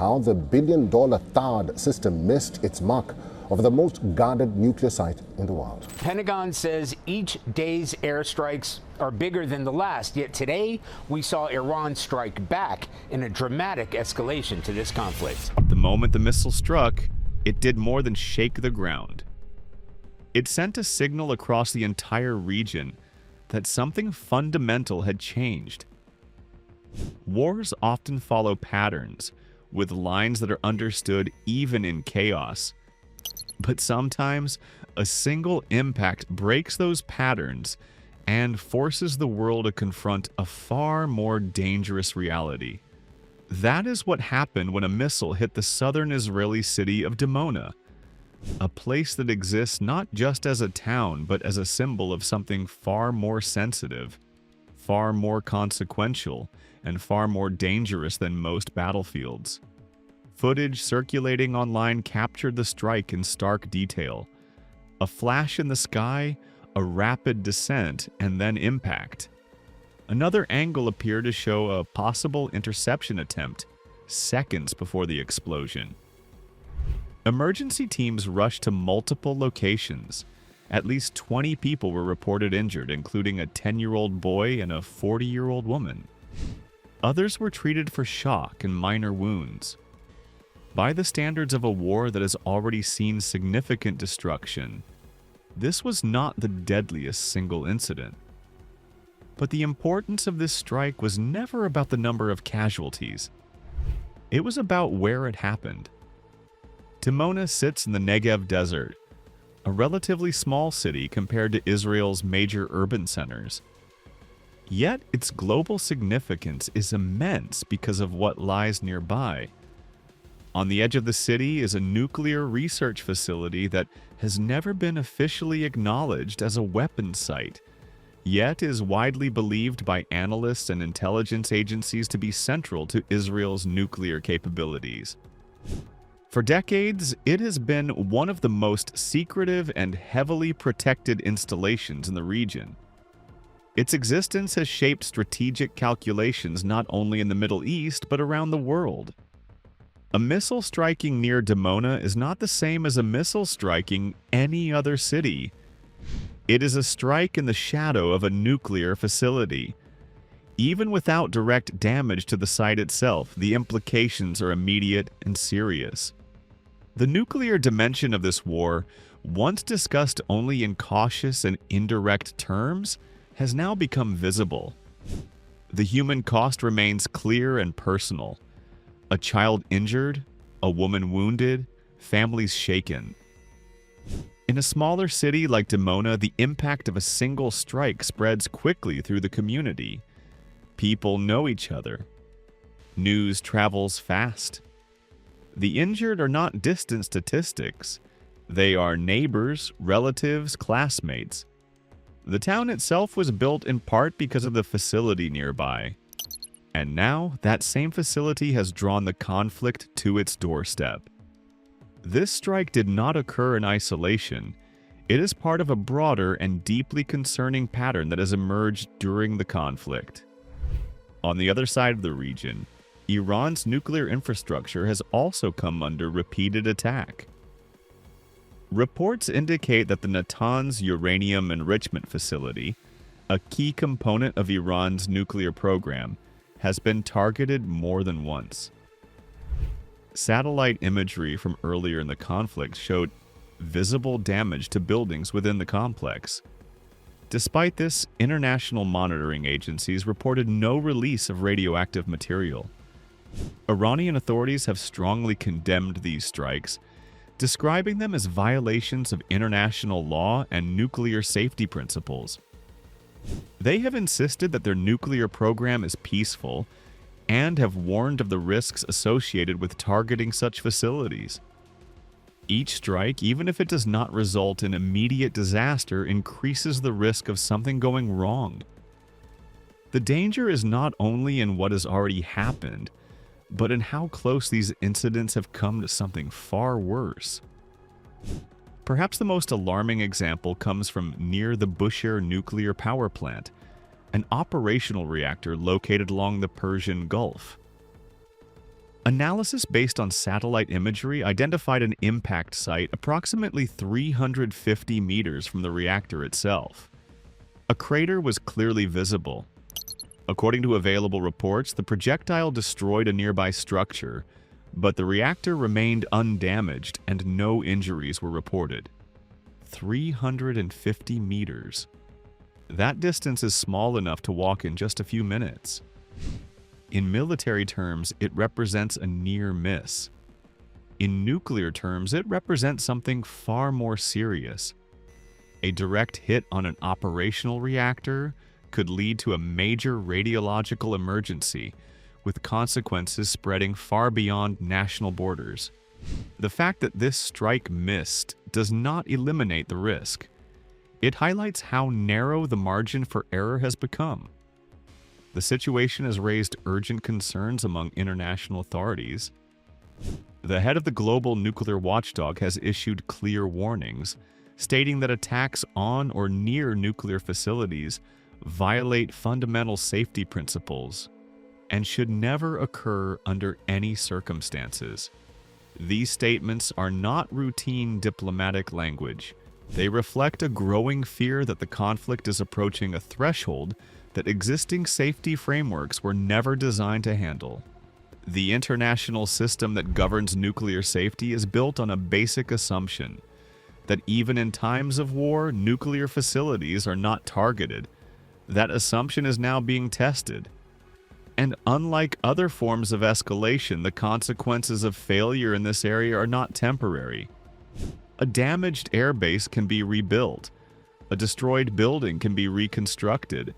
how the billion-dollar THAAD system missed its mark of the most guarded nuclear site in the world. Pentagon says each day's airstrikes are bigger than the last, yet today we saw Iran strike back in a dramatic escalation to this conflict. The moment the missile struck, it did more than shake the ground. It sent a signal across the entire region that something fundamental had changed. Wars often follow patterns, with lines that are understood even in chaos. But sometimes, a single impact breaks those patterns and forces the world to confront a far more dangerous reality. That is what happened when a missile hit the southern Israeli city of Dimona, a place that exists not just as a town, but as a symbol of something far more sensitive, far more consequential, and far more dangerous than most battlefields. Footage circulating online captured the strike in stark detail. A flash in the sky, a rapid descent, and then impact. Another angle appeared to show a possible interception attempt, seconds before the explosion. Emergency teams rushed to multiple locations. At least 20 people were reported injured, including a 10-year-old boy and a 40-year-old woman. Others were treated for shock and minor wounds. By the standards of a war that has already seen significant destruction, this was not the deadliest single incident. But the importance of this strike was never about the number of casualties. It was about where it happened. Dimona sits in the Negev desert, a relatively small city compared to Israel's major urban centers. Yet its global significance is immense because of what lies nearby. On the edge of the city is a nuclear research facility that has never been officially acknowledged as a weapons site, yet is widely believed by analysts and intelligence agencies to be central to Israel's nuclear capabilities. For decades, it has been one of the most secretive and heavily protected installations in the region. Its existence has shaped strategic calculations not only in the Middle East, but around the world. A missile striking near Dimona is not the same as a missile striking any other city. It is a strike in the shadow of a nuclear facility. Even without direct damage to the site itself, the implications are immediate and serious. The nuclear dimension of this war, once discussed only in cautious and indirect terms, has now become visible. The human cost remains clear and personal. A child injured, a woman wounded, families shaken. In a smaller city like Dimona, the impact of a single strike spreads quickly through the community. People know each other. News travels fast. The injured are not distant statistics. They are neighbors, relatives, classmates. The town itself was built in part because of the facility nearby. And now, that same facility has drawn the conflict to its doorstep. This strike did not occur in isolation. It is part of a broader and deeply concerning pattern that has emerged during the conflict. On the other side of the region, Iran's nuclear infrastructure has also come under repeated attack. Reports indicate that the Natanz uranium enrichment facility, a key component of Iran's nuclear program, has been targeted more than once. Satellite imagery from earlier in the conflict showed visible damage to buildings within the complex. Despite this, international monitoring agencies reported no release of radioactive material. Iranian authorities have strongly condemned these strikes, describing them as violations of international law and nuclear safety principles. They have insisted that their nuclear program is peaceful and have warned of the risks associated with targeting such facilities. Each strike, even if it does not result in immediate disaster, increases the risk of something going wrong. The danger is not only in what has already happened, but in how close these incidents have come to something far worse. Perhaps the most alarming example comes from near the Bushehr nuclear power plant, an operational reactor located along the Persian Gulf. Analysis based on satellite imagery identified an impact site approximately 350 meters from the reactor itself. A crater was clearly visible. According to available reports, the projectile destroyed a nearby structure, but the reactor remained undamaged and no injuries were reported. 350 meters. That distance is small enough to walk in just a few minutes. In military terms, it represents a near miss. In nuclear terms, it represents something far more serious. A direct hit on an operational reactor could lead to a major radiological emergency, with consequences spreading far beyond national borders. The fact that this strike missed does not eliminate the risk. It highlights how narrow the margin for error has become. The situation has raised urgent concerns among international authorities. The head of the global nuclear watchdog has issued clear warnings, stating that attacks on or near nuclear facilities violate fundamental safety principles and should never occur under any circumstances. These statements are not routine diplomatic language. They reflect a growing fear that the conflict is approaching a threshold that existing safety frameworks were never designed to handle. The international system that governs nuclear safety is built on a basic assumption that even in times of war, nuclear facilities are not targeted. That assumption is now being tested. And unlike other forms of escalation, the consequences of failure in this area are not temporary. A damaged airbase can be rebuilt. A destroyed building can be reconstructed.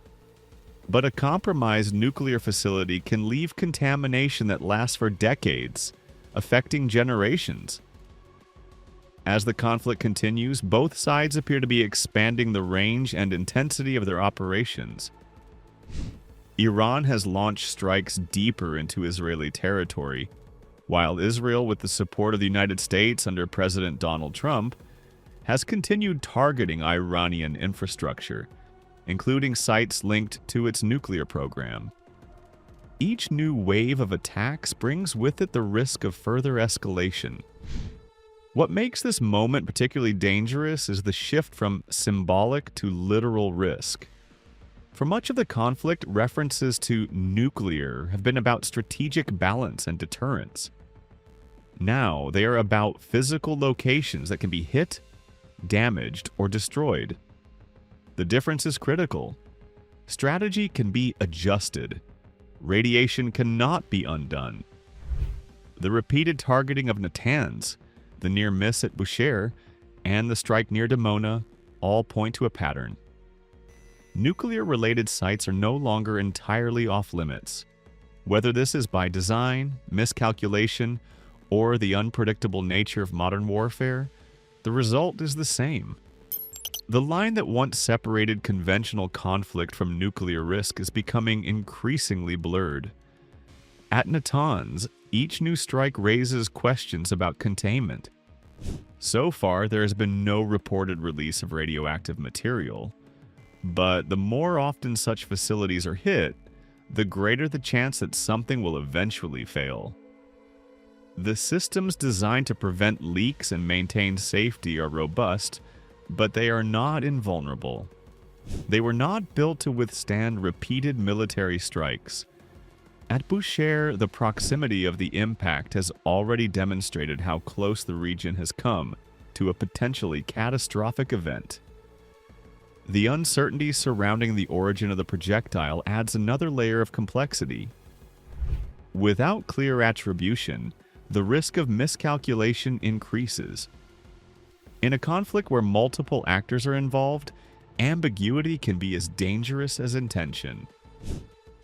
But a compromised nuclear facility can leave contamination that lasts for decades, affecting generations. As the conflict continues, both sides appear to be expanding the range and intensity of their operations. Iran has launched strikes deeper into Israeli territory, while Israel, with the support of the United States under President Donald Trump, has continued targeting Iranian infrastructure, including sites linked to its nuclear program. Each new wave of attacks brings with it the risk of further escalation. What makes this moment particularly dangerous is the shift from symbolic to literal risk. For much of the conflict, references to nuclear have been about strategic balance and deterrence. Now they are about physical locations that can be hit, damaged, or destroyed. The difference is critical. Strategy can be adjusted. Radiation cannot be undone. The repeated targeting of Natanz, the near miss at Bushehr, and the strike near Dimona all point to a pattern. Nuclear-related sites are no longer entirely off-limits. Whether this is by design, miscalculation, or the unpredictable nature of modern warfare, the result is the same. The line that once separated conventional conflict from nuclear risk is becoming increasingly blurred. At Natanz, each new strike raises questions about containment. So far, there has been no reported release of radioactive material, but the more often such facilities are hit, the greater the chance that something will eventually fail. The systems designed to prevent leaks and maintain safety are robust, but they are not invulnerable. They were not built to withstand repeated military strikes. At Bushehr, the proximity of the impact has already demonstrated how close the region has come to a potentially catastrophic event. The uncertainty surrounding the origin of the projectile adds another layer of complexity. Without clear attribution, the risk of miscalculation increases. In a conflict where multiple actors are involved, ambiguity can be as dangerous as intention.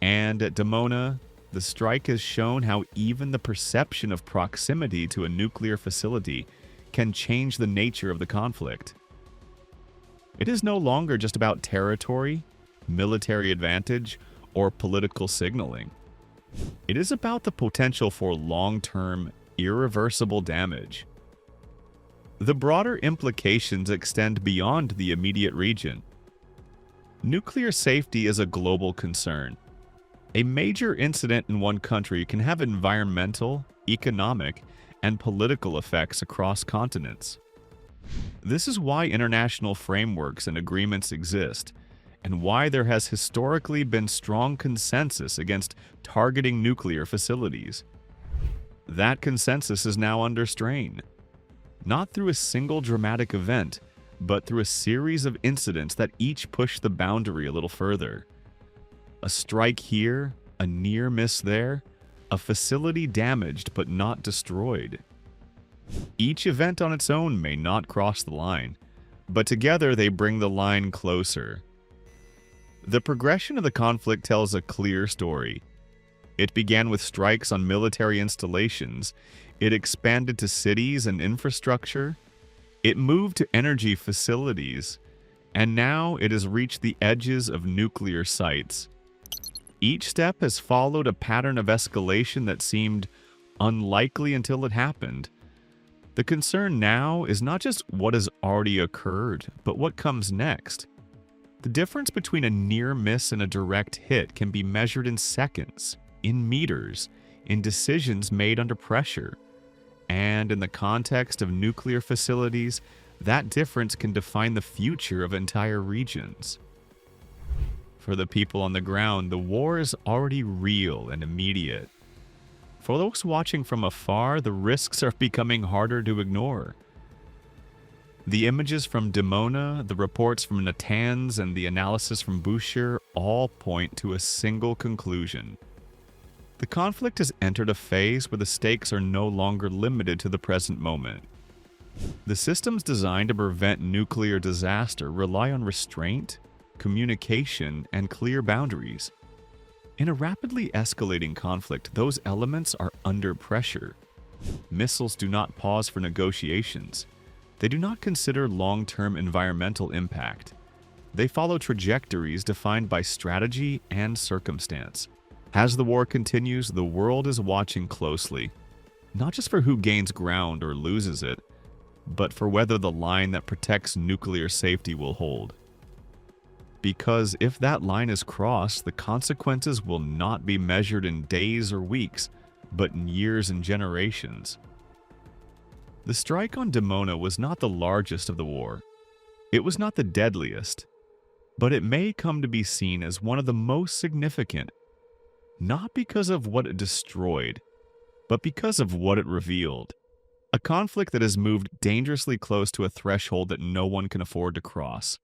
And at Dimona, the strike has shown how even the perception of proximity to a nuclear facility can change the nature of the conflict. It is no longer just about territory, military advantage, or political signaling. It is about the potential for long-term, irreversible damage. The broader implications extend beyond the immediate region. Nuclear safety is a global concern. A major incident in one country can have environmental, economic, and political effects across continents. This is why international frameworks and agreements exist, and why there has historically been strong consensus against targeting nuclear facilities. That consensus is now under strain, not through a single dramatic event, but through a series of incidents that each push the boundary a little further. A strike here, a near miss there, a facility damaged but not destroyed. Each event on its own may not cross the line, but together they bring the line closer. The progression of the conflict tells a clear story. It began with strikes on military installations, it expanded to cities and infrastructure, it moved to energy facilities, and now it has reached the edges of nuclear sites. Each step has followed a pattern of escalation that seemed unlikely until it happened. The concern now is not just what has already occurred, but what comes next. The difference between a near miss and a direct hit can be measured in seconds, in meters, in decisions made under pressure. And in the context of nuclear facilities, that difference can define the future of entire regions. For the people on the ground, the war is already real and immediate. For those watching from afar, the risks are becoming harder to ignore. The images from Dimona, the reports from Natanz, and the analysis from Boucher all point to a single conclusion. The conflict has entered a phase where the stakes are no longer limited to the present moment. The systems designed to prevent nuclear disaster rely on restraint, communication, and clear boundaries. In a rapidly escalating conflict, those elements are under pressure. Missiles do not pause for negotiations. They do not consider long-term environmental impact. They follow trajectories defined by strategy and circumstance. As the war continues, the world is watching closely, not just for who gains ground or loses it, but for whether the line that protects nuclear safety will hold. Because if that line is crossed, the consequences will not be measured in days or weeks, but in years and generations. The strike on Dimona was not the largest of the war. It was not the deadliest, but it may come to be seen as one of the most significant, not because of what it destroyed, but because of what it revealed. A conflict that has moved dangerously close to a threshold that no one can afford to cross.